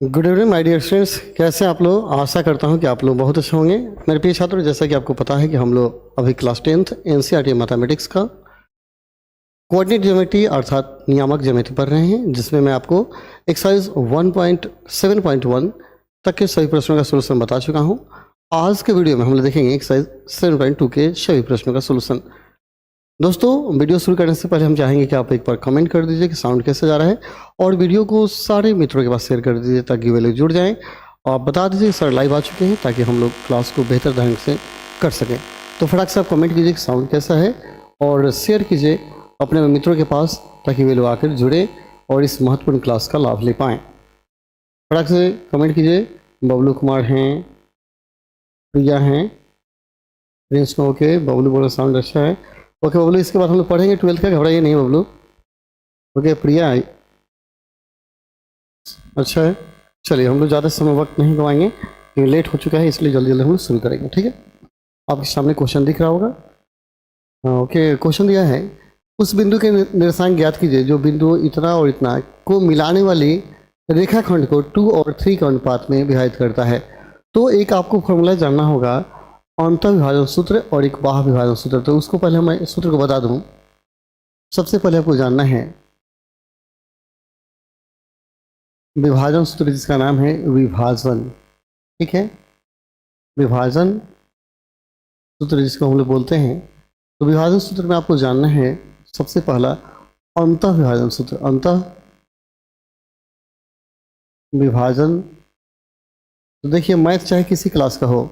Good evening my dear students, कैसे हैं आप लोग। आशा करता हूं कि आप लोग बहुत अच्छे होंगे। मेरे प्रिय छात्रों, जैसा कि आपको पता है कि हम लोग अभी क्लास 10th एनसीईआरटी मैथमेटिक्स का कोऑर्डिनेट ज्योमेट्री अर्थात नियामक ज्योमेट्री पढ़ रहे हैं, जिसमें मैं आपको एक्सरसाइज 1.7.1 तक के सभी प्रश्नों का सोल्यूशन बता चुका हूं। आज के वीडियो में हम लोग देखेंगे एक्सरसाइज 7.2 के सभी प्रश्नों का सोल्यूशन। दोस्तों, वीडियो शुरू करने से पहले हम चाहेंगे कि आप एक बार कमेंट कर दीजिए कि साउंड कैसे जा रहा है, और वीडियो को सारे मित्रों के पास शेयर कर दीजिए ताकि वे लोग जुड़ जाएं। और आप बता दीजिए सर लाइव आ चुके हैं ताकि हम लोग क्लास को बेहतर ढंग से कर सकें। तो फटाक से आप कमेंट कीजिए कि साउंड कैसा है और शेयर कीजिए अपने मित्रों के पास ताकि वे लोग आकर जुड़े और इस महत्वपूर्ण क्लास का लाभ ले पाएँ। फटाक से कमेंट कीजिए। बबलू कुमार हैं, प्रिया हैं, प्रिंस नो के, बबलू बोला साउंड अच्छा है। ओके बबलू, इसके बाद हम लोग पढ़ेंगे 12th का, घबराइए नहीं बबलू। ओके प्रिया, अच्छा है। चलिए, हम लोग ज़्यादा समय वक्त नहीं गवाएंगे क्योंकि लेट हो चुका है, इसलिए जल्दी जल्दी हम लोग शुरू करेंगे। ठीक है, आपके सामने क्वेश्चन दिख रहा होगा। ओके, क्वेश्चन दिया है, उस बिंदु के निर्देशांक ज्ञात कीजिए जो बिंदु इतना और इतना को मिलाने वाली रेखाखंड को 2 और 3 के अनुपात में विभाजित करता है। तो एक आपको फॉर्मूला जानना होगा, अंतर विभाजन सूत्र और एक बाह्य विभाजन सूत्र। तो उसको पहले मैं सूत्र को बता दूं। सबसे पहले आपको जानना है विभाजन सूत्र, जिसका नाम है विभाजन। ठीक है, विभाजन सूत्र जिसको हम लोग बोलते हैं। तो विभाजन सूत्र में आपको जानना है सबसे पहला अंतः विभाजन सूत्र। अंतः विभाजन, तो देखिए मैथ चाहे किसी क्लास का हो,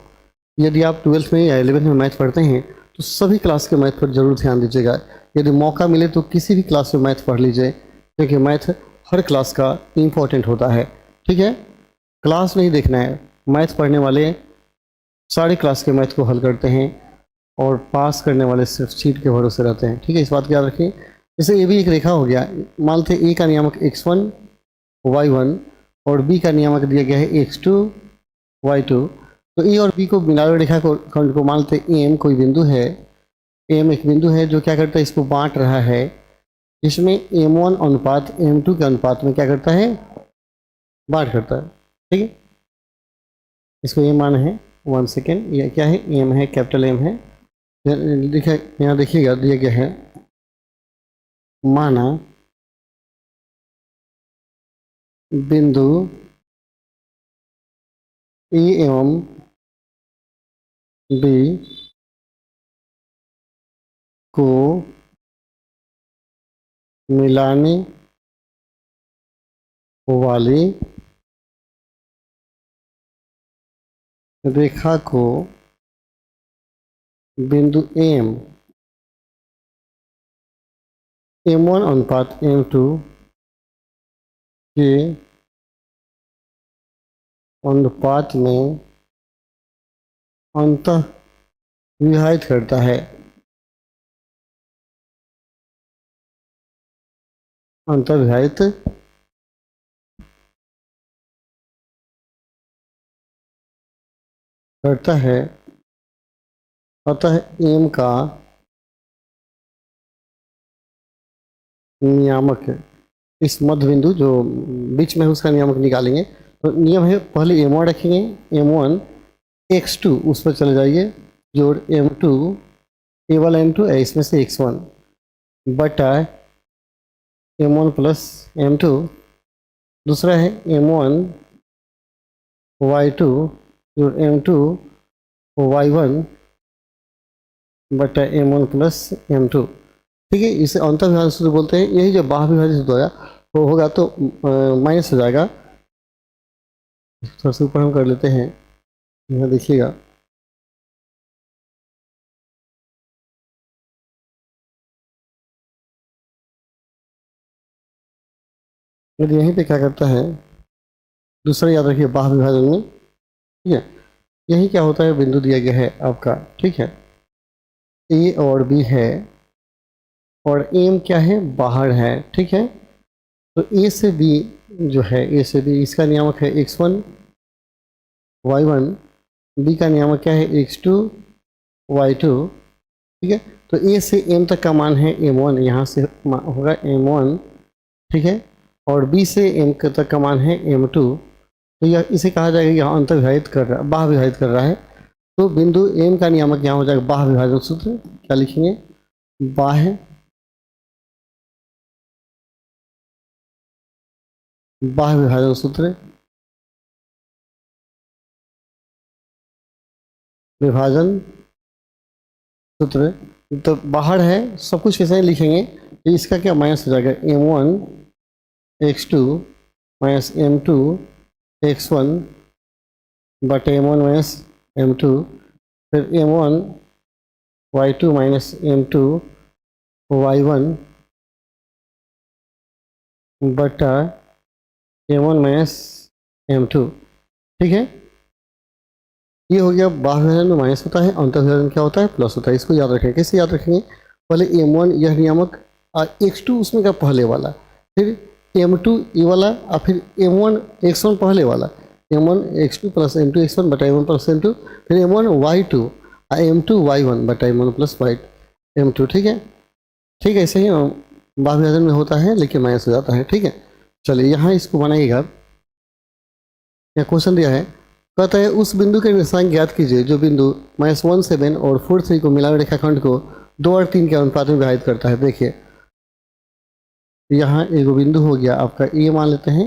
यदि आप 12th में या 11th में मैथ पढ़ते हैं तो सभी क्लास के मैथ पर जरूर ध्यान दीजिएगा। यदि मौका मिले तो किसी भी क्लास में मैथ पढ़ लीजिए, क्योंकि मैथ हर क्लास का इम्पोर्टेंट होता है। ठीक है, क्लास नहीं देखना है, मैथ पढ़ने वाले सारे क्लास के मैथ को हल करते हैं और पास करने वाले सिर्फ सीट के भरोसे रहते हैं। ठीक है, इस बात को याद रखिए। जैसे ये भी एक रेखा हो गया, मान लेते ए का नियामक x1 y1 और बी का नियामक दिया गया है x2 y2। तो ए और बी को मिलावे रेखा को खंड को मान लेते एम कोई बिंदु है, एम एक बिंदु है जो क्या करता है, इसको बांट रहा है, इसमें m1 अनुपात m2 के अनुपात में क्या करता है, बांट करता है। ठीक है, इसको ये मान है 1 सेकेंड, ये क्या है, एम है, कैपिटल एम है। देखिए यहाँ देखिएगा दिया गया है, माना बिंदु ए एवं बी को मिलाने वाली रेखा को बिंदु m1 अनुपात m2 के अनुपात में अंतः विभाजित करता है। अंतः विभाजित करता है, अतः m का नियामक, इस मध्य बिंदु जो बीच में है उसका नियामक निकालेंगे। तो नियम है, पहले m1 रखेंगे, m1 x2 उस पर चले जाइए, जोड़ m2, ए वाला m2 है, इसमें से x1 बटा m1 प्लस m2। दूसरा है m1 y2 जोड़ m2 y1 बटा m1 प्लस m2। ठीक है, इसे अंतर विभाजन सूत्र बोलते हैं। यही जब बाह्य विभाजन सूत्र होगा तो माइनस हो जाएगा। थोड़ा सा ऊपर हम कर लेते हैं, यहाँ देखिएगा, यदि यहीं पे क्या करता है, दूसरा याद रखिए बाह्य विभाजन में। ठीक है, यही क्या होता है, बिंदु दिया गया है आपका। ठीक है, ए और बी है और एम क्या है, बाहर है। ठीक है, तो ए से बी जो है, ए से बी इसका नियामक है x1 y1, बी का नियामक क्या है x2 y2। ठीक है, तो ए से एम तक का मान है m1, यहाँ से होगा m1। ठीक है, और बी से एम तक का मान है m2। तो यह इसे कहा जाएगा कि यहाँ अंतर विभाजित कर रहा है, बाह्य विभाजित कर रहा है। तो बिंदु एम का नियामक यहाँ हो जाएगा बाह्य विभाजन सूत्र। क्या लिखेंगे? बाह्य विभाजन सूत्र, विभाजन सूत्र। तो बाहर है, सब कुछ कैसे लिखेंगे? तो इसका क्या माइनस हो जाएगा? m1 x2 minus m2 x1 बटे m1 माइनस m2, फिर m1 y2 minus m2 y1 बटा m1 माइनस m2। ठीक है, ये हो गया बाह्य विभाजन में माइनस होता है, अंतर विभाजन क्या होता है? प्लस होता है। इसको याद रखेंगे। कैसे याद रखेंगे? पहले m1 यह नियामक, x2 उसमें का पहले वाला, फिर m2 ये वाला, और फिर m1 x1 पहले वाला, m1 x2 plus m2 x1 बटा m1 प्लस m2, फिर m1 y2 और m2 y1 बटा m1 प्लस m2। ठीक है, ठीक है, ऐसे ही बाह्य विभाजन में होता है लेकिन माइनस हो जाता है। ठीक है, चलिए यहाँ इसको बनाइएगा। यहाँ क्वेश्चन दिया है, कहता है उस बिंदु के निर्देशांक ज्ञात कीजिए जो बिंदु -1 7 और 4 3 को मिला रेखाखंड को 2 और 3 के अनुपात में विभाजित करता है। देखिए यहाँ एक बिंदु हो गया आपका ए, मान लेते हैं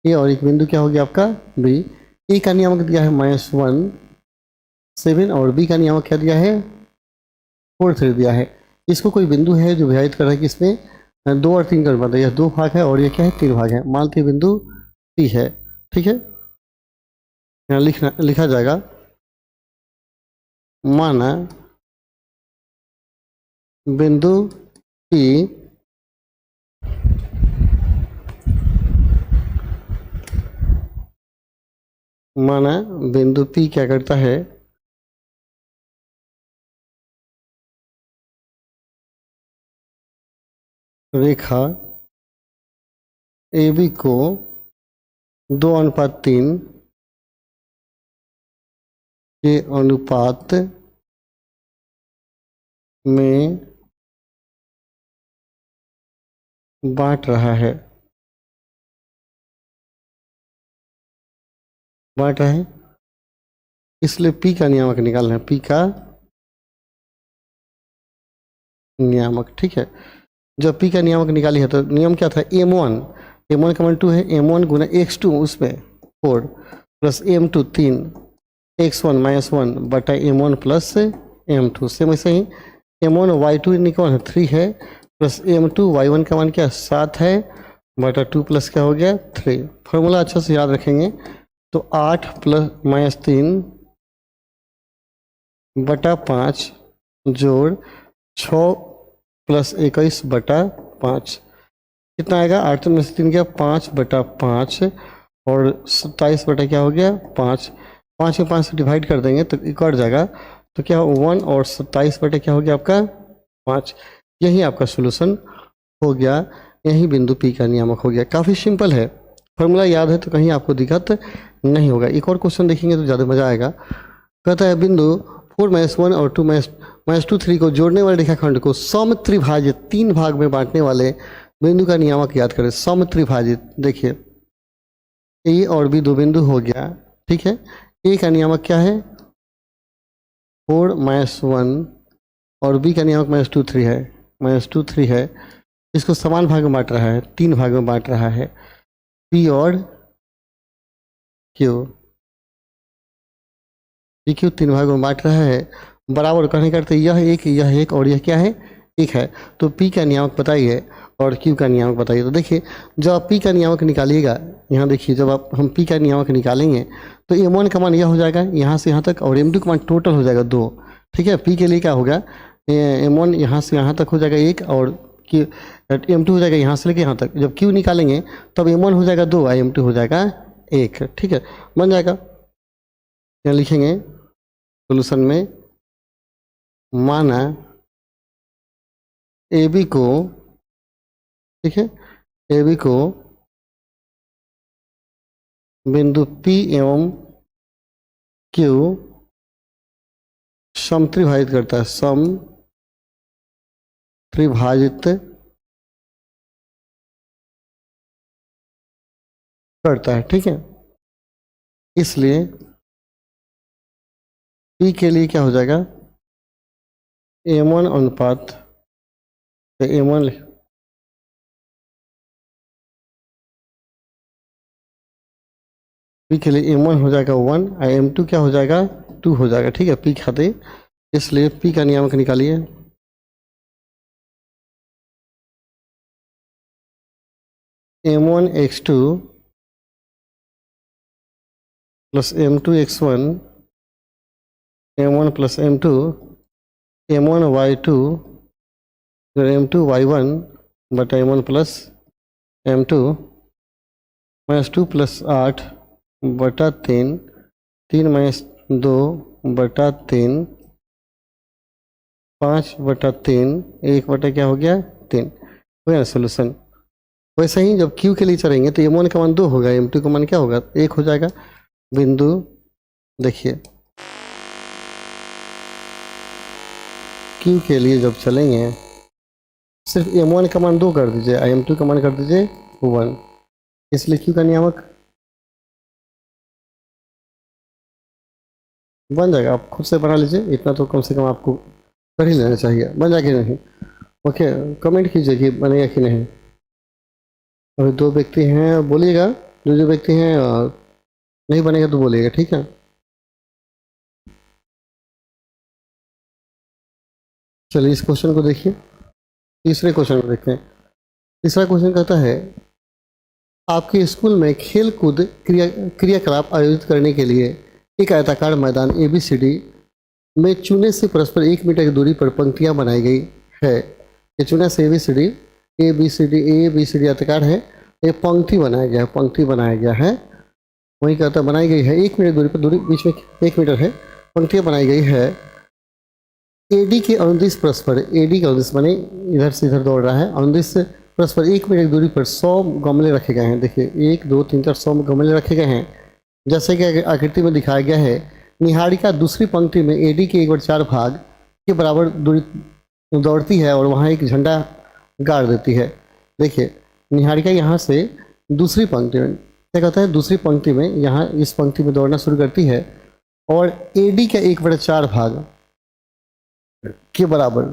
ए, और एक बिंदु क्या हो गया आपका बी। ए का नियामक दिया है -1 7 और बी का नियामक क्या दिया है? 4 3 दिया है। इसको कोई बिंदु है जो विभाजित कर रहा है कि इसमें 2 और 3 का अनुपात है। यह 2 भाग है और ये क्या है? 3 भाग है। मानते बिंदु पी है। ठीक है, यहाँ लिखा जाएगा, माना बिंदु पी क्या करता है? रेखा ए बी को 2:3 के अनुपात में बांट रहा है। इसलिए पी का नियामक निकालना है, पी का नियामक। ठीक है, जब पी का नियामक निकाली है तो नियम क्या था? m1 का मान 2 है, m1 गुना x2 उसमें 4 प्लस m2 3 x1 -1 बटा m1 प्लस m2। सेम ऐसे ही m1 y2 निकाल है 3 है, प्लस m2 y1 का मान क्या? 7 है बटा 2 प्लस क्या हो गया? 3। फॉर्मूला अच्छा से याद रखेंगे। तो 8 प्लस -3 बटा 5 जोड़ 6 प्लस 21 बटा 5 कितना आएगा? 8 में से 3 गया 5 बटा 5 और 27 बटा क्या हो गया? 5। 5 में 5 से डिवाइड कर देंगे तो कट जाएगा। तो क्या 1 और 27 बटे क्या हो गया आपका? 5। यही आपका सोल्यूशन हो गया, यही बिंदु पी का नियामक हो गया। काफ़ी सिंपल है, फॉर्मूला याद है तो कहीं आपको दिक्कत नहीं होगा। एक और क्वेश्चन देखेंगे तो ज़्यादा मज़ा आएगा। कहता है बिंदु 4 -1 और 2 -2 3 को जोड़ने वाले रेखाखंड को समत्रिभाजित 3 भाग में बांटने वाले बिंदु का नियामक याद करें। समत्रिभाजित, देखिए ए और बी 2 बिंदु हो गया। ठीक है, ए का नियामक क्या है? 4 -1 और बी का नियामक -2 3 है। इसको समान भाग में बांट रहा है, 3 भाग में बांट रहा है, पी और क्यू। पी क्यू 3 भाग में बांट रहा है, बराबर कहने करते यह एक और यह क्या है? 1 है। तो पी का नियामक बताइए और क्यू का नियामक बताइए। तो देखिए जब आप पी का नियामक निकालिएगा, यहाँ देखिए जब हम पी का नियामक निकालेंगे तो m1 का मान यह हो जाएगा यहाँ से यहाँ तक, और m2 का मान टोटल हो जाएगा 2। ठीक है, पी के लिए क्या होगा? m1 यहाँ से यहाँ तक हो जाएगा 1 और m2 हो जाएगा यहाँ से लेके यहाँ तक। जब क्यू निकालेंगे तब m1 हो जाएगा 2 और m2 हो जाएगा 1। ठीक है, बन जाएगा। यहाँ लिखेंगे सोल्यूशन में, माना ए बी को, ठीक है, ए बी को बिंदु पी एवं क्यू समत्रिभाजित करता है, समत्रिभाजित करता है, ठीक है। इसलिए पी के लिए क्या हो जाएगा, m1 अनुपात m1 पी के लिए m1 हो जाएगा 1 और m2 क्या हो जाएगा 2 हो जाएगा, ठीक है, पी खाते। इसलिए पी का नियामक निकालिए। m1x2 plus m2x1 m1 plus m2 m1y2 फिर m2y1 बटा m1 plus m2 minus 2 plus 8 बटा 3 3 माइनस 2 बटा 3 5 बटा 3 1 बटा क्या हो गया 3 हो गया सोल्यूशन। वैसे ही जब Q के लिए चलेंगे तो m1 का मान 2 होगा, m2 का मान क्या होगा 1 हो जाएगा। बिंदु देखिए Q के लिए जब चलेंगे सिर्फ m1 का मान 2 कर दीजिए, m2 का मान कर दीजिए 1, इसलिए Q का नियामक बन जाएगा। आप खुद से बना लीजिए, इतना तो कम से कम आपको कर ही लेना चाहिए। बन जाएगा कि नहीं, ओके, कमेंट कीजिए कि बनेगा कि नहीं। अभी 2 व्यक्ति हैं, बोलिएगा। जो व्यक्ति हैं नहीं बनेगा तो बोलिएगा, ठीक है। चलिए इस क्वेश्चन को देखिए, तीसरे क्वेश्चन को देखते हैं। तीसरा क्वेश्चन कहता है आपके स्कूल में खेल कूद क्रियाकलाप आयोजित करने के लिए एक आयताकार मैदान ABCD में चूने से परस्पर 1 मीटर की दूरी पर पंक्तियां बनाई गई है। ये चूना से ABCD आयताकार है, ये पंक्ति बनाया गया है, पंक्ति बनाया गया है। वही कहता है बनाई गई है 1 मीटर दूरी पर, दूरी बीच में 1 मीटर है, पंक्तियां बनाई गई है। AD के अनुदिश परस्पर, AD का अनुदिश माने इधर से इधर दौड़ रहा है, अनुदिश परस्पर 1 मीटर की दूरी पर 100 गमले रखे गए हैं। देखिए 1 2 3 4 100 गमले रखे गए हैं, जैसे कि आकृति में दिखाया गया है। निहारिका दूसरी पंक्ति में AD के 1/4 भाग के बराबर दूरी दौड़ती है और वहाँ एक झंडा गाड़ देती है। देखिए निहारिका यहाँ से दूसरी पंक्ति में क्या कहता है, दूसरी पंक्ति में यहाँ इस पंक्ति में दौड़ना शुरू करती है और AD का 1/4 भाग के बराबर,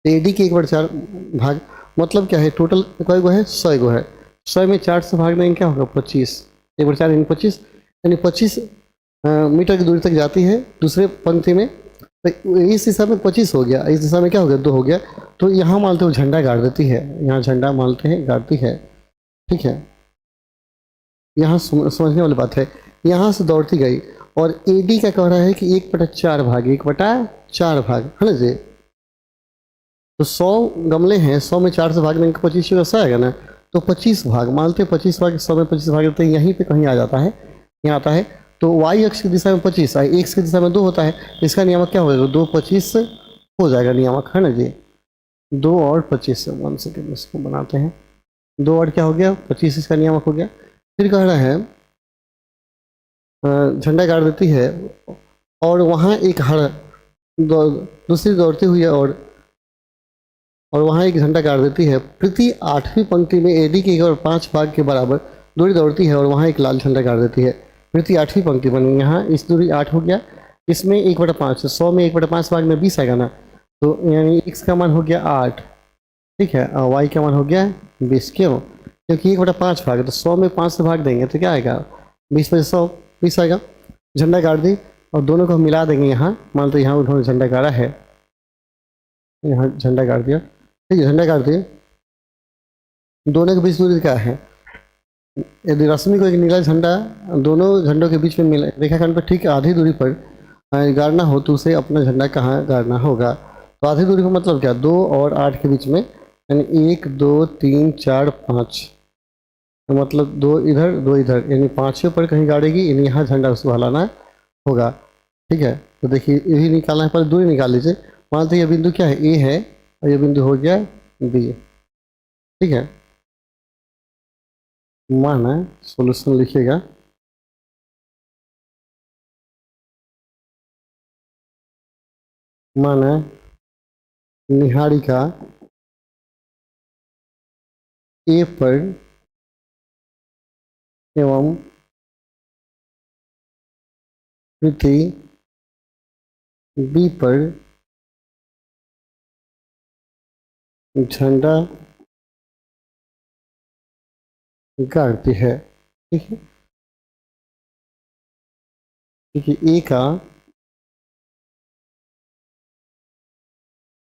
AD के 1/4 भाग मतलब क्या है, टोटल कई गो है 100 गो है, 100 में 4 से भाग देंगे क्या होगा 25, 1/4 यानी 25, यानी 25 मीटर की दूरी तक जाती है दूसरे पंक्ति में। तो इस दिशा में 25 हो गया, इस दिशा में क्या हो गया 2 हो गया, तो यहाँ मानते हो झंडा गाड़ देती है, यहाँ झंडा मानते हैं गाड़ती है, ठीक है। यहाँ समझने वाली बात है, यहाँ से दौड़ती गई और AD का कह रहा है कि 1/4 भाग, 1/4 भाग है ना जी। तो 100 गमले हैं, 100 में 4 से भाग देंगे 25 ऐसा आएगा ना, तो 25 भाग मानते हैं, 25 भाग 100 में 25 भाग देते हैं, यहीं पे कहीं आ जाता है, यहाँ आता है। तो y अक्ष की दिशा में 25, x की दिशा में 2 होता है, इसका नियामक क्या होगा 2 25 हो जाएगा नियामक, है ना जी। 2 और 25, 1 सेकेंड इसको बनाते हैं, 2 और क्या हो गया 25, इसका नियामक हो गया। फिर कह रहा है झंडा गाड़ देती है और वहाँ एक दूसरी दौड़ती हुई है और वहाँ एक झंडा गाड़ देती है। प्रति 8वीं पंक्ति में AD के 1/5 भाग के बराबर दूरी दौड़ती है और वहाँ एक लाल झंडा गाड़ देती है। प्रति 8वीं पंक्ति बनी, यहाँ इस दूरी 8 हो गया, इसमें 1/5, 100 में 1/5 भाग में 20 आएगा ना, तो यानी x का मान हो गया 8, ठीक है, और y का मान हो गया 20। क्यों, क्योंकि 1/5 भाग है, तो 100 में 5 से भाग देंगे तो क्या आएगा 20 में 100 20 आएगा। झंडा गाड़ दी और दोनों को हम मिला देंगे, यहाँ मान लो यहाँ उन्होंने झंडा गाड़ा है, यहाँ झंडा गाड़ दिया, ठीक है, झंडा गाड़ दिए, दोनों के बीच दूरी क्या है, यदि रश्मि को एक नीला झंडा दोनों झंडों के बीच में मिला रेखाखंड पर ठीक आधी दूरी पर गाड़ना हो तो उसे अपना झंडा कहाँ गाड़ना होगा। तो आधी दूरी का मतलब क्या, 2 और 8 के बीच में, यानी 1 2 3 4 5, तो मतलब 2 इधर 2 इधर, यानी 5 पर कहीं गाड़ेगी, यानी यहाँ झंडा उसको हलाना होगा, ठीक है। तो देखिए ये भी निकालना है, पहले दूरी निकाल लीजिए। मानते ये बिंदु क्या है A है और ये बिंदु हो गया B, ठीक है। माना सॉल्यूशन लिखिएगा, माना निहारिका A पर एवं पृथ्वी बी पर झंडा गाड़ती है। ठीक है, क्योंकि ए का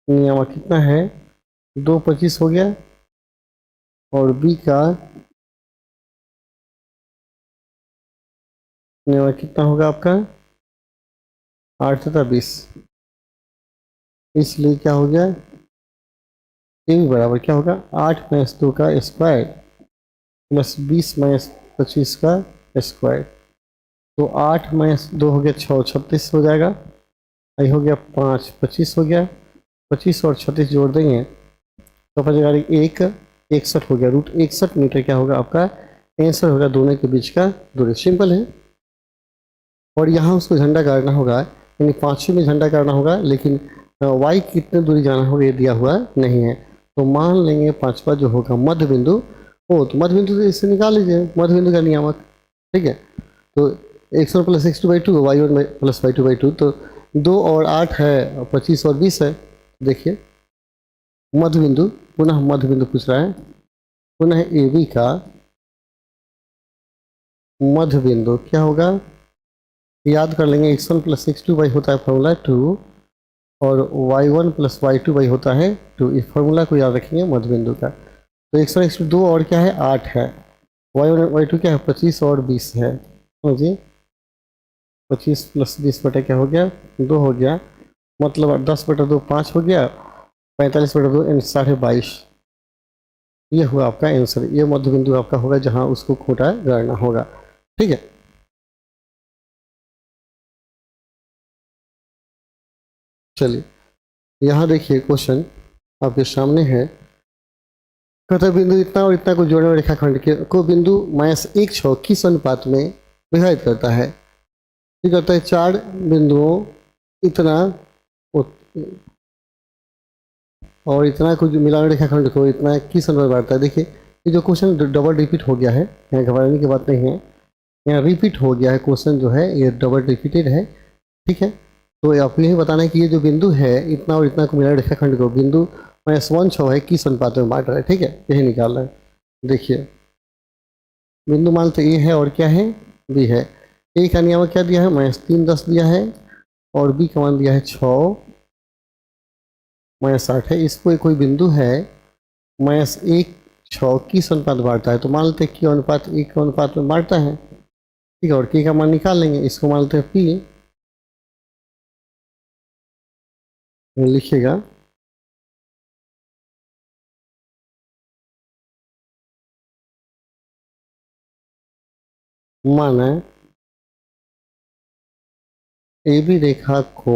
नियामक कितना है, 2.25 हो गया, और बी का नियामक कितना होगा आपका, 8 तथा 20। इसलिए क्या हो गया, ए भी बराबर क्या होगा, 8 - 2 का स्क्वायर प्लस 20 - 25 का स्क्वायर। तो 8 - 2 हो गया 6, 36 हो जाएगा। आई हो गया 5, 25 हो गया। 25 और 36 जोड़ देंगे तो पता चलेगा 61 हो गया। √61 मीटर क्या होगा आपका, आंसर होगा दोनों के बीच का दूरी। सिंपल है। और यहाँ उसको झंडा गाड़ना होगा, यानी 5वें में झंडा गाड़ना होगा, लेकिन वाई कितने दूरी जाना होगा ये दिया हुआ नहीं है। तो मान लेंगे 5वां जो होगा मध्य बिंदु हो, तो मध्य बिंदु से इससे निकाल लीजिए मध्य बिंदु का नियामक। ठीक है, तो x1 + x2/2, y1 + y2/2, तो 2 और 8 है, 25 और 20 है। देखिए मध्य बिंदु, पुनः मध्य बिंदु पूछ रहा है, पुनः ए बी का मध्य बिंदु क्या होगा, याद कर लेंगे x1 + x2/, होता है फॉर्मूला 2, और y1 + y2/, होता है 2। इस फॉर्मूला को याद रखेंगे मध्य बिंदु का। तो x1 x2 2 और क्या है 8 है, y1 y2 क्या है 25 और 20 है। समझिए 25 + 20 बटा क्या हो गया 2 हो गया, मतलब 10/2 5 हो गया, 45/2 यानी 22.5। ये हुआ आपका आंसर। ये मध्य बिंदु आपका होगा जहां उसको खूंटा गाड़ना होगा। ठीक है, चलिए यहाँ देखिए क्वेश्चन आपके सामने है। कहता बिंदु इतना और इतना को जोड़ने वाले रेखाखंड के को बिंदु -1/6 किस अनुपात में विभाजित करता है। ये करता है 4 बिंदुओं इतना और इतना को जो मिलान रेखाखंड को इतना किस अनुपात में बांटता है। देखिए ये जो क्वेश्चन डबल रिपीट हो गया है, यहाँ घबराने की बात नहीं है, यहाँ रिपीट हो गया है क्वेश्चन जो है, ये डबल रिपीटेड है। ठीक है, तो आपको यही बताना है कि ये जो बिंदु है इतना और इतना को मिला रेखाखंड को बिंदु -1/6 है किस अनुपात में बांट रहा है। ठीक है, यही निकाल रहा है। देखिए बिंदु मान तो ए है और क्या है बी है। ए का नियामक क्या दिया है -3 दिया है, और बी का मान दिया है 6 -8 है। इसको कोई बिंदु है -1/6 किस अनुपात में बांटता है, तो मान लेते हैं कि अनुपात 1 के अनुपात में बांटता है। ठीक है, और के का मान निकाल लेंगे, इसको मान लेते हैं पी, लिखिएगा माना ए बी रेखा को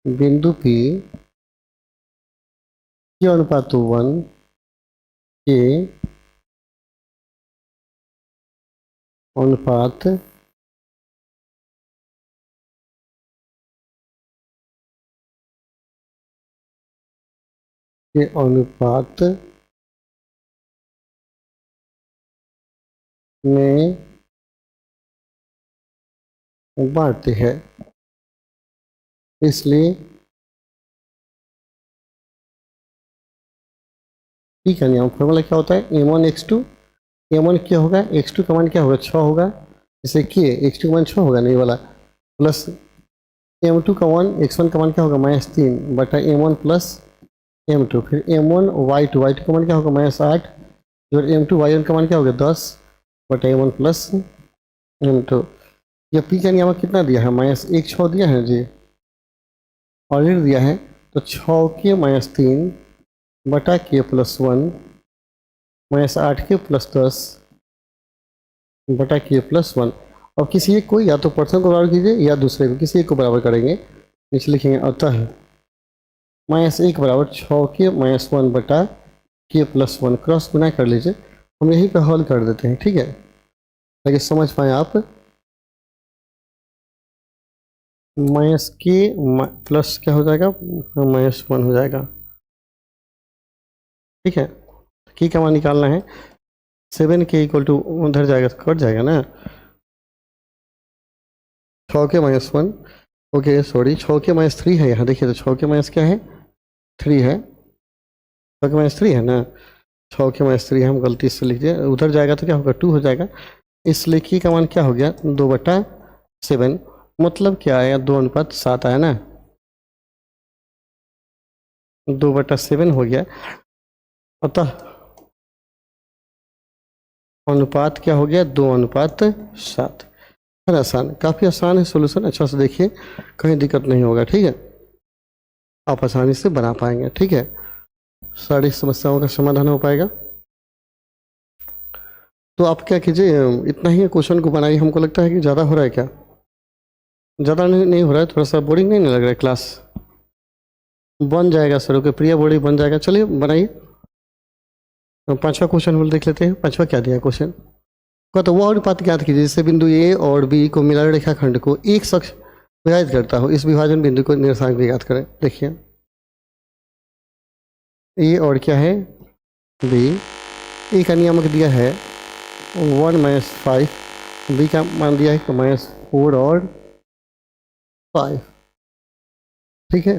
बिंदु पी के अनुपात 1 के अनुपात के अनुपात में बांटते हैं। इसलिए ठीक है, नियम फॉर्मूला क्या होता है m1 x2, m1 क्या होगा x2 का मान क्या होगा 6 होगा, जैसे कि x2 का मान 6 होगा नहीं वाला, प्लस m2 का मान x1 का मान क्या होगा -3 बटा m1 प्लस m2, फिर m1 y2 का मान क्या होगा -8, फिर m2 y1 का मान क्या होगा 10 बटा m1 प्लस m2। ये p का नियामक कितना दिया है -1/6 दिया है जी, ऑलरेडी दिया है, तो 6 के -3 बटा के +1 -8 के +10 बटा के +1। अब किसी एक को या तो पर्सन को बराबर कीजिए या दूसरे को, किसी एक को बराबर करेंगे। नीचे लिखेंगे अतः -1 बराबर 6 के -1 बटा के +1, क्रॉस गुना कर लीजिए। हम यहीं पे हल कर देते हैं। ठीक है, ताकि समझ पाए आप। -के प्लस क्या हो जाएगा -1 हो जाएगा। ठीक है, की का मान निकालना है, 7 के इक्वल टू उधर जाएगा तो कट जाएगा ना, 6 के -1, ओके सॉरी 6 के -3 है यहाँ, देखिए तो 6 के माइनस क्या है, 3 है, 6 के -3 है ना, 6 के -3 हम गलती से लिख दिए, उधर जाएगा तो क्या होगा 2 हो जाएगा, इसलिए की का मान क्या हो गया 2/7, मतलब क्या आया 2:7 आया ना, 2/7 हो गया, अतः अनुपात क्या हो गया 2:7। है आसान, काफ़ी आसान है सॉल्यूशन, अच्छा से देखिए कहीं दिक्कत नहीं होगा, ठीक है, आप आसानी से बना पाएंगे, ठीक है, सारी समस्याओं का समाधान हो पाएगा। तो आप क्या कीजिए, इतना ही क्वेश्चन को बनाइए, हमको लगता है कि ज़्यादा हो रहा है क्या, ज़्यादा नहीं हो रहा है, थोड़ा सा बोरिंग नहीं लग रहा है क्लास, बन जाएगा सर, ओके प्रिया बोर्डिंग बन जाएगा, चलिए बनाइए। पांचवा क्वेश्चन हम देख लेते हैं, पांचवा क्या दिया क्वेश्चन का, तो वह अनुपात ज्ञात कीजिए जिससे बिंदु ए और बी को मिला रेखाखंड को एक शख्स विभाजित करता हो, इस विभाजन बिंदु को निर्देशांक भी ज्ञात करें। देखिए ए और क्या है बी, ए का नियामक दिया है 1 - 5, बी का मान दिया है -4 और 5, ठीक है,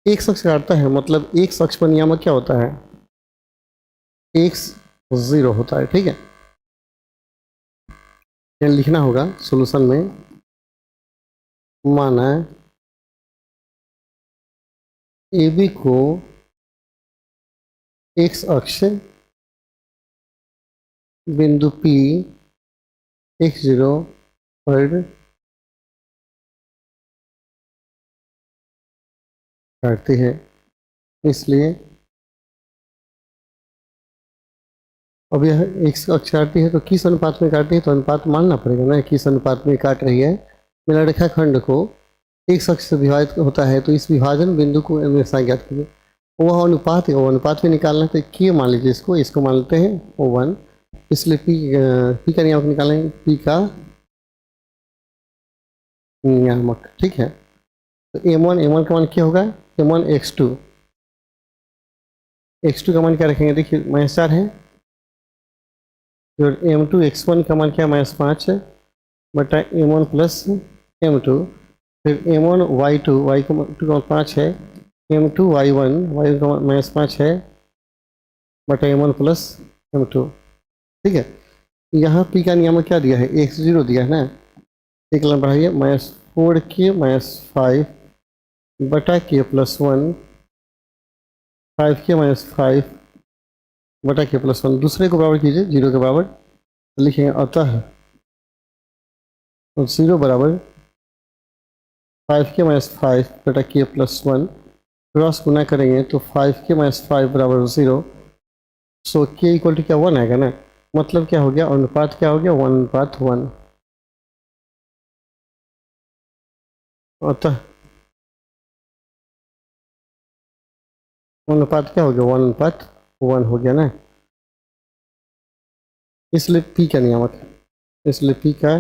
एक शख्स काटता है, मतलब एक शख्स पर नियामक क्या होता है, x 0 होता है, ठीक है, ये लिखना होगा सॉल्यूशन में, माना ए बी को x अक्ष बिंदु P x0 पर काटती है, इसलिए अब यह x अक्ष काटती है तो किस अनुपात में काटती है, तो अनुपात मानना पड़ेगा ना, किस अनुपात में काट रही है, मिला रेखाखंड को एक अक्ष से विभाजित होता है, तो इस विभाजन बिंदु को हमेशा ज्ञात कीजिए, वह अनुपात है, वो अनुपात भी निकालना है, तो k मान लीजिए, इसको मान लेते हैं 1, इसलिए p का नियामक निकालेंगे, p का नियामक, ठीक है, तो m1 का मान क्या होगा, m1 x2 का मान क्या रखेंगे, देखिए -4 है, फिर m2 x1 का मान क्या है -5 है, बटा m1 प्लस m2, फिर m1 y2 का 5 है, m2 y1 का -5 है, बटा m1 प्लस m2, ठीक है, यहाँ p का नियामक क्या दिया है, x0 दिया है ना, एक लाइन बढ़ाइए -4k -5 बटा k +1, 5k -5 बटा k +1, दूसरे को बराबर कीजिए 0 के बराबर, लिखेंगे अतः 0 बराबर 5k -5 बटा k +1, क्रॉस गुना करेंगे तो 5k -5 बराबर 0, सो k इक्वल टू क्या 1 आएगा ना, मतलब क्या हो गया, अनुपात क्या हो गया 1:1, अतः अनुपात क्या हो गया 1:1 हो गया ना, इसलिए p का नियामक, इसलिए p का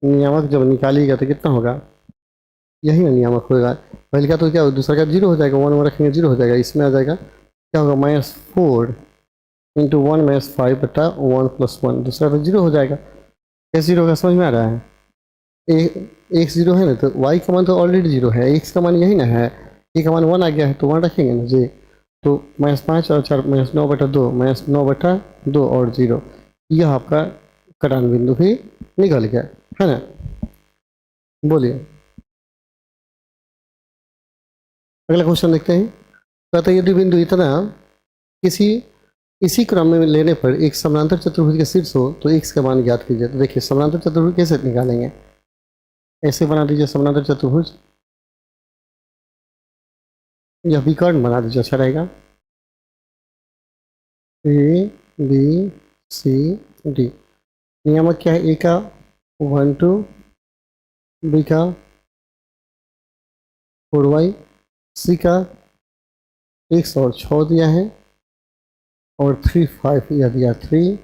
नियामक जब निकालिएगा तो कितना होगा, यही ना नियामक होगा, पहले का तो क्या हो, दूसरा का 0 हो जाएगा, 1 में रखेंगे 0 हो जाएगा, इसमें आ जाएगा क्या होगा -4 × 1 -5 बटा 1 + 1, दूसरा तो 0 हो जाएगा, कैसे 0 का समझ में आ रहा है, x 0 है ना, तो y का मान तो ऑलरेडी 0 है, x का मान यही ना है, a का मान 1 आ गया है तो 1 रखेंगे ना जी, तो -5 और 4 -9/2 -9/2 और 0, यह आपका कटान बिंदु भी निकल गया है ना, बोलिए अगला क्वेश्चन देखते हैं, कहता है यदि बिंदु इतना किसी इसी क्रम में लेने पर एक समानांतर चतुर्भुज के शीर्ष हो तो x का मान ज्ञात कीजिए, तो देखिए समानांतर चतुर्भुज कैसे निकालेंगे, ऐसे बना दीजिए समानांतर चतुर्भुज, यह विकर्ण बना दीजिए, अच्छा रहेगा, ए बी सी डी, नियामक क्या है, ए का 1 2, बी का 4y, सी का x और 6 दिया है, और 3 5 यह दिया 3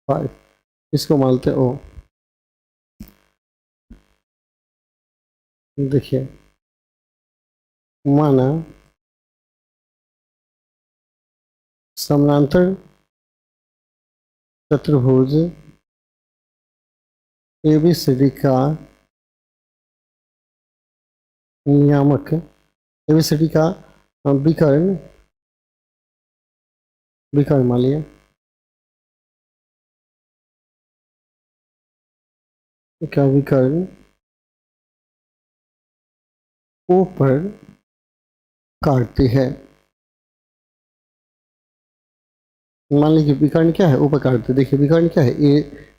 5, इसको मानते ओ, देखिए माना समानांतर चतुर्भुज ABCD का नियामक, ABCD का विकर्ण, विकर्ण मान लिया का विकर्ण ऊपर काटती है। मान लीजिए विकर्ण क्या है, ऊपर काटती है। देखिए विकर्ण क्या है,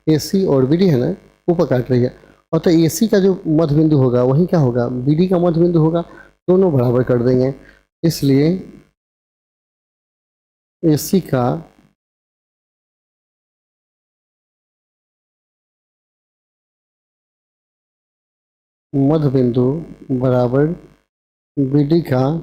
AC और BD है ना, ऊपर काट रही है। और तो AC का जो मध्य बिंदु होगा वही क्या होगा, BD का मध्य बिंदु होगा, दोनों बराबर कर देंगे। इसलिए AC का मध्य बिंदु बराबर BD का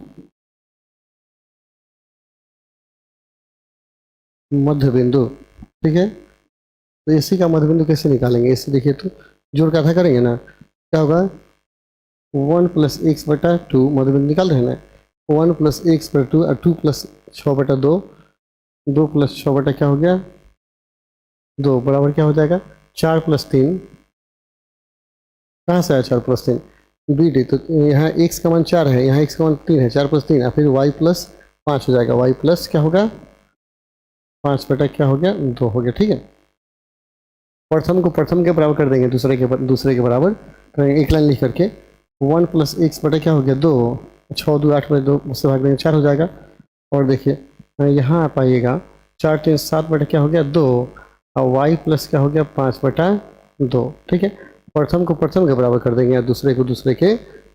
मध्य बिंदु। ठीक है, तो AC का मध्य बिंदु कैसे निकालेंगे, AC देखिए तो जोड़ का आधा करेंगे ना, क्या होगा 1+x/2, मध्य बिंदु निकाल रहे हैं ना, 1+x/2 और 2+6/2, 2+6 क्या हो गया 2, बराबर क्या हो जाएगा 4+3। कहाँ से आया 4+3, BD। तो यहाँ x का मान 4 है, यहाँ x का मान 3 है, 4+3 फिर y+5 हो जाएगा, y प्लस क्या होगा 5 क्या हो गया 2 हो गया। ठीक है, प्रथम को प्रथम के बराबर कर देंगे, दूसरे के बराबर करेंगे, एक लाइन लिख करके 1+x क्या हो गया 2, 6 2 8/2 उससे भाग देंगे 4 हो जाएगा। और देखिए यहाँ आ पाइएगा 4 3 7 क्या हो गया 2, और y प्लस क्या हो गया 5/2। ठीक है, प्रथम को प्रथम के बराबर कर देंगे, दूसरे को दूसरे के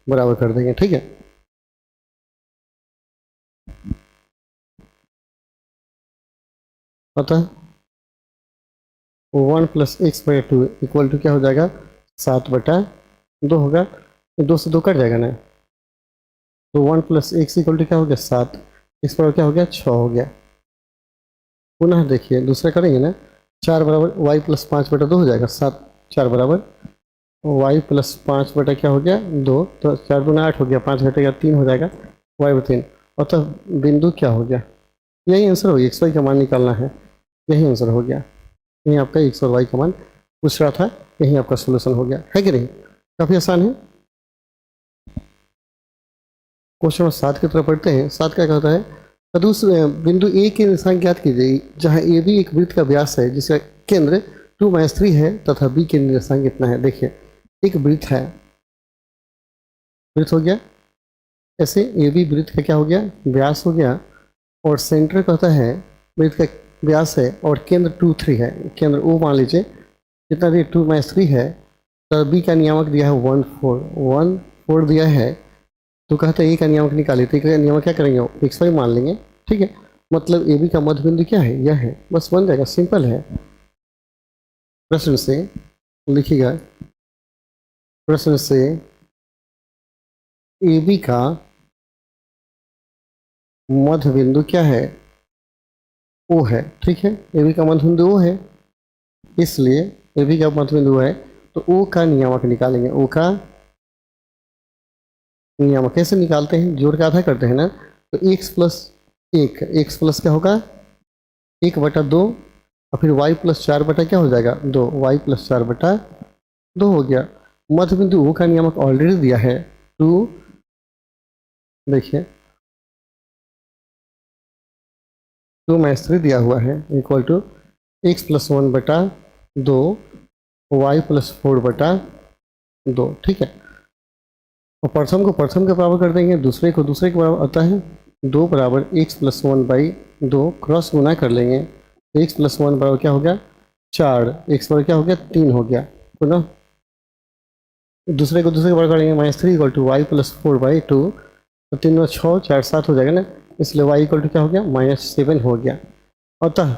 बराबर कर देंगे। ठीक है, अतः 1+x/2 इक्वल टू क्या हो जाएगा 7/2 होगा, 2 से 2 कट जाएगा ना, तो 1+x इक्वल टू क्या हो गया 7, x बराबर क्या हो गया 6 हो गया। पुनः देखिए दूसरा करेंगे ना, 4 बराबर y+5/2 हो जाएगा, 7 4 बराबर y+5 क्या हो गया 2, तो 4 दूना 8 हो गया, 5 घटेगा 3 हो जाएगा y/3। अतः बिंदु क्या हो गया, यही आंसर हो गया, x y का मान निकालना है, यही आंसर हो गया। यही आपका x और y का मान पूछ रहा था, यही आपका सोल्यूशन हो गया, है कि नहीं, काफ़ी आसान है। क्वेश्चन नंबर 7 की तरफ पढ़ते हैं। 7 क्या कहता है, सदुस बिंदु A के निशान ज्ञात कीजिए जहाँ AB एक वृत्त का व्यास है जिसका केंद्र 2-3 है तथा B के निशान कितना है। देखिए एक वृत्त है, वृत्त हो गया ऐसे, AB वृत्त का क्या हो गया व्यास हो गया, और सेंटर कहता है वृत्त का व्यास है और केंद्र 2-3 है, केंद्र O मान लीजिए कितना दिया 2-3 है, तो B का नियामक दिया है 1 4 दिया है, तो कहते हैं ए का नियामक निकालिए, तो का नियामक क्या करेंगे एक्स वाई मान लेंगे। ठीक है, मतलब ए बी का मध्य बिंदु क्या है यह है, बस बन जाएगा, सिंपल है। प्रश्न से लिखिएगा, प्रश्न से ए बी का मध्य बिंदु क्या है ओ है। ठीक है, ए बी का मध्य बिंदु ओ है, इसलिए ए बी का मध्य बिंदु है तो ओ का नियामक निकालेंगे। ओ का नियामक कैसे निकालते हैं, जोड़ का आधा करते हैं ना, तो x प्लस क्या होगा 1/2, और फिर y+4 क्या हो जाएगा 2, y+4/2 हो गया। मध्य बिंदु O का नियामक ऑलरेडी दिया है 2, देखिए 2-3 दिया हुआ है, इक्वल टू x+1/2 y+4/2। ठीक है, और प्रथम को प्रथम के बराबर कर देंगे, दूसरे को दूसरे के बराबर आता है 2 बराबर x+1/2, क्रॉस गुना कर लेंगे, x+1 बराबर क्या हो गया 4, x बराबर क्या हो गया 3 हो गया। पुनः दूसरे को दूसरे के बराबर करेंगे, -3 इक्वल टू y+4/2, तो 3 में 6 4 7 हो जाएगा ना, इसलिए y इक्वल टू क्या हो गया -7 हो गया। अतः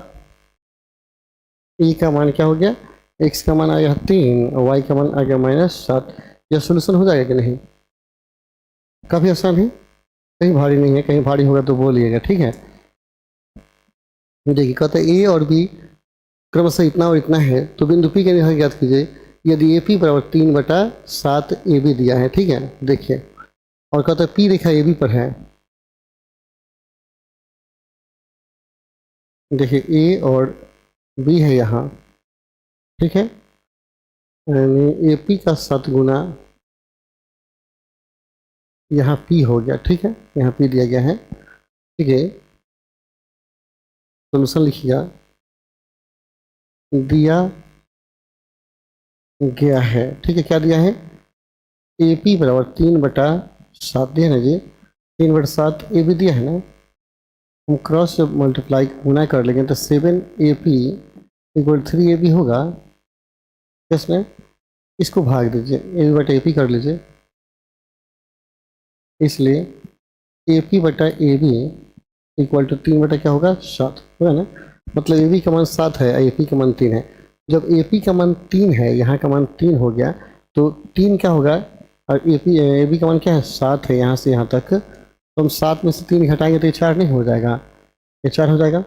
e का मान क्या हो गया, x का मान आ गया 3 और y का मान आ गया -7। यह सोल्यूशन हो जाएगा कि नहीं, काफ़ी आसान है, कहीं भारी नहीं है, कहीं भारी होगा तो बोलिएगा। ठीक है, देखिए कहते हैं ए और बी क्रमशः इतना और इतना है, तो बिंदु पी के निशान ज्ञात कीजिए यदि ए पी बराबर 3/7 ए बी दिया है। ठीक है, देखिए और कहते हैं पी रेखा ए बी पर है, देखिए ए और बी है यहाँ, ठीक है, यानी ए पी का 7 गुना यहाँ पी हो गया, ठीक है, यहाँ पी दिया गया है, ठीक है। सोल्यूशन लिखिएगा, दिया गया है, ठीक है, क्या दिया है, ए पी बराबर 3/7 दिया ना जी, 3/7 ए बी दिया है ना, हम क्रॉस जब मल्टीप्लाई गुना कर लेंगे तो 7AP = 3AB होगा, इसमें इसको भाग दीजिए, ए बटा ए पी कर लीजिए, इसलिए ए पी बटा ए बी = 3 बटा क्या होगा 7 होगा ना, मतलब ए बी का मान 7 है, ए पी का मान 3 है। जब ए पी का मान 3 है, यहाँ का मान 3 हो गया, तो 3 क्या होगा, और ए बी का मान क्या है 7 है, यहाँ से यहाँ तक, तो हम 7 में से 3 घटाएंगे तो ये 4 नहीं हो जाएगा, ये 4 हो जाएगा।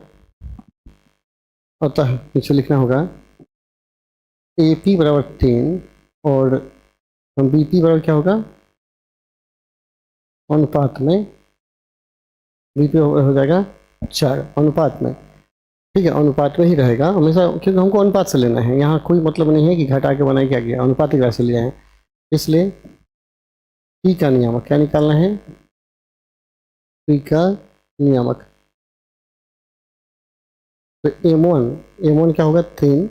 अतः नीचे लिखना होगा ए पी बराबर 3 और बी पी बराबर क्या होगा, अनुपात में, बी पी हो जाएगा 4 अनुपात में, ठीक है, अनुपात में ही रहेगा हमेशा, क्योंकि हमको अनुपात से लेना है, यहाँ कोई मतलब नहीं है कि घटा के बनाए क्या गया, अनुपात ही से लिया है, इसलिए पी का नियामक क्या निकालना है, पी का नियामक, तो M1 क्या होगा 3,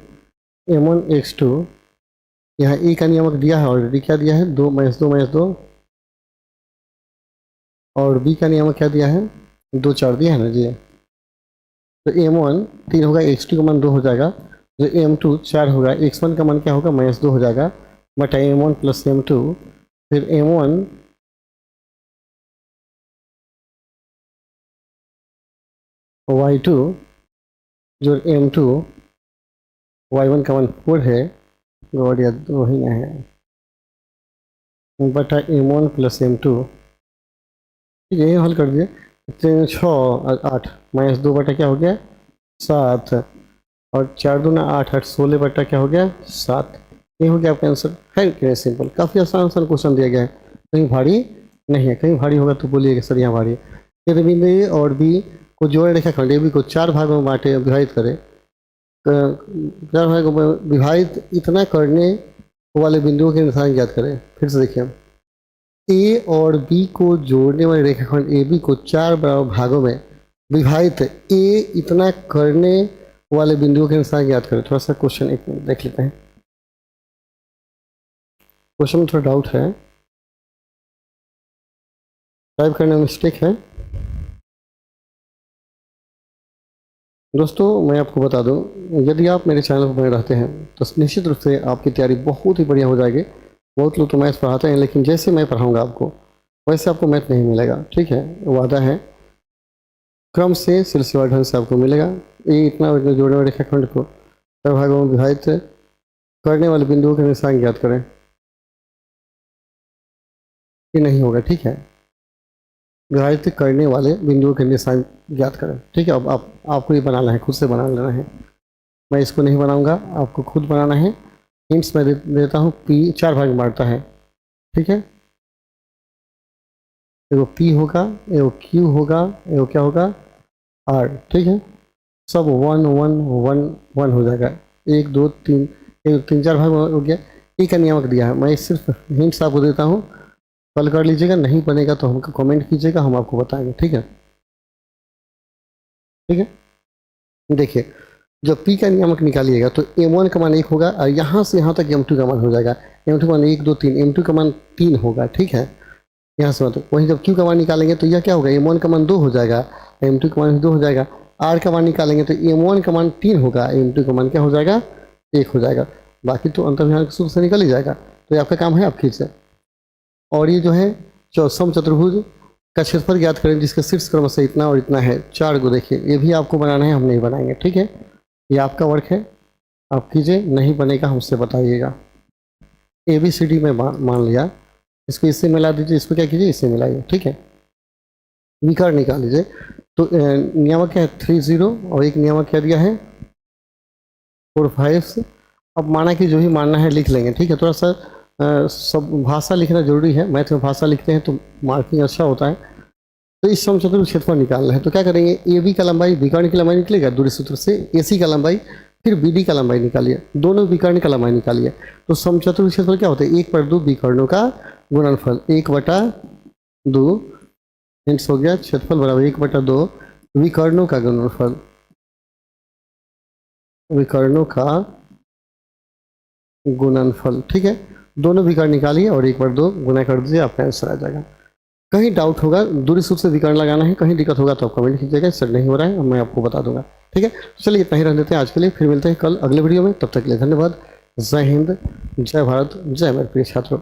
M1 x2, यहाँ E का नियामक दिया है ऑलरेडी, क्या दिया है 2 - 2 - 2, और B का नियामक क्या दिया है 2 4 दिया है ना जी, तो M1 3 होगा, x2 का मान 2 हो जाएगा, जो M2 4 होगा, x1 का मान क्या होगा -2 हो जाएगा, बटा M1 + M2, फिर M1 y2 जो M2 y1 का मान 4 है, गौर या 2 ही है, बटा M1 + M2, ठीक है, ये हल कर दिए, 3 6 और 8 -2 बटा क्या हो गया 7, और 4 दूना 8 8 16 बटा क्या हो गया 7, ये हो गया आपका आंसर। है कि सिंपल, काफ़ी आसान क्वेश्चन दिया गया है, कहीं भारी नहीं है, कहीं भारी होगा तो बोलिएगा सर यहाँ भारी है। फिर बिंदु ए और बी को जोड़े रेखाखंड ए बी को 4 भागों में बांटे, विभाजित करें, 4 भागों में विभाजित इतना करने वाले बिंदुओं के निशान ज्ञात करें। फिर से देखिए, ए और बी को जोड़ने वाले रेखाखंड ए बी को 4 बराबर भागों में विभाजित ए इतना करने वाले बिंदुओं के निशान ज्ञात करें। थोड़ा सा क्वेश्चन एक मिनट देख लेते हैं, क्वेश्चन में थोड़ा डाउट है, टाइप करने में मिस्टेक है। दोस्तों मैं आपको बता दूं, यदि आप मेरे चैनल पर बने रहते हैं तो निश्चित रूप से आपकी तैयारी बहुत ही बढ़िया हो जाएगी। बहुत लोग तो मैथ पढ़ाते हैं, लेकिन जैसे मैं पढ़ाऊंगा आपको वैसे आपको मैथ नहीं मिलेगा, ठीक है, वादा है, क्रम से सिलसिलेवार ढंग से आपको मिलेगा। ये इतना जोड़ने वाले रेखाखंड को 4 भागों में विभाजित करने वाले बिंदुओं के निशान ज्ञात करें, ये नहीं होगा, ठीक है, विभाजित करने वाले बिंदुओं के निशान ज्ञात करें, ठीक है। अब आपको ये बनाना है, खुद से बना लेना है, मैं इसको नहीं बनाऊंगा, आपको खुद बनाना है। हिंट्स मैं देता हूँ, पी 4 भाग में बांटता है, ठीक है, एगो पी होगा, एगो क्यू होगा, एगो क्या होगा आर, ठीक है, सब 1 1 1 1 हो जाएगा, 1 2 3 3 4 भाग हो गया। ई का नियामक दिया है, मैं सिर्फ हिंट्स आपको देता हूँ, कल कर लीजिएगा, नहीं बनेगा तो हमको कमेंट कीजिएगा, हम आपको बताएंगे, ठीक है, ठीक है। देखिए, जब P का नियामक निकालिएगा तो M1 का मान 1 होगा, और यहाँ से यहाँ तक M2 का मान हो जाएगा, M2 का मान 1 2 3, M2 का मान 3 होगा, ठीक है, यहाँ से मतलब वहीं जब Q का मान निकालेंगे तो यह क्या होगा, M1 का मान 2 हो जाएगा, M2 का मान 2 हो जाएगा, R का मान निकालेंगे तो M1 का मान 3 होगा, M2 का मान क्या हो जाएगा 1 हो जाएगा, बाकी तो अंतर्विधान के सूत्र से निकल ही जाएगा। तो ये आपका काम है, आप खींचे, और ये जो है सम चतुर्भुज का क्षेत्रफल ज्ञात करें जिसके शीर्ष क्रमशः इतना और इतना है, 4 को देखिए, ये भी आपको बनाना है, हम नहीं बनाएंगे, ठीक है, ये आपका वर्क है, आप कीजिए, नहीं बनेगा हमसे बताइएगा। ABCD में मान लिया, इसको इससे मिला दीजिए, इसको क्या कीजिए इससे मिलाइए, ठीक है, विकर्ण निकाल लीजिए। तो नियामक क्या है 3 0, और एक नियामक क्या दिया है 4 5। अब माना कि जो भी मानना है लिख लेंगे, ठीक है, थोड़ा सा सब भाषा लिखना जरूरी है, मैथ में भाषा लिखते हैं तो मार्किंग अच्छा होता है। तो इस समचतुर्भुज क्षेत्रफल निकालना है, तो क्या करेंगे, AB का लंबाई विकर्ण की लंबाई निकलेगा दूरी सूत्र से, AC का लंबाई फिर BD का लंबाई निकालिए, दोनों विकर्ण का लंबाई निकालिए। तो समचतुर्भुज क्षेत्रफल क्या होता है? 1/2 विकर्णों का गुणनफल, 1/2 हिंट्स हो गया, क्षेत्रफल बराबर 1/2 विकर्णों का गुणनफल, विकर्णों का गुणनफल। ठीक है, दोनों विकर्ण निकालिए और 1/2 गुना कर दीजिए, आपका आंसर आ जाएगा। कहीं डाउट होगा, दूरी सूत्र से विकर्ण लगाना है, कहीं दिक्कत होगा तो आप कमेंट कीजिएगा, इससे नहीं हो रहा है मैं आपको बता दूंगा। ठीक है, तो चलिए इतना ही रह देते हैं आज के लिए, फिर मिलते हैं कल अगले वीडियो में। तब तक के लिए धन्यवाद। जय हिंद, जय भारत, जय मेरे प्रिय छात्रों।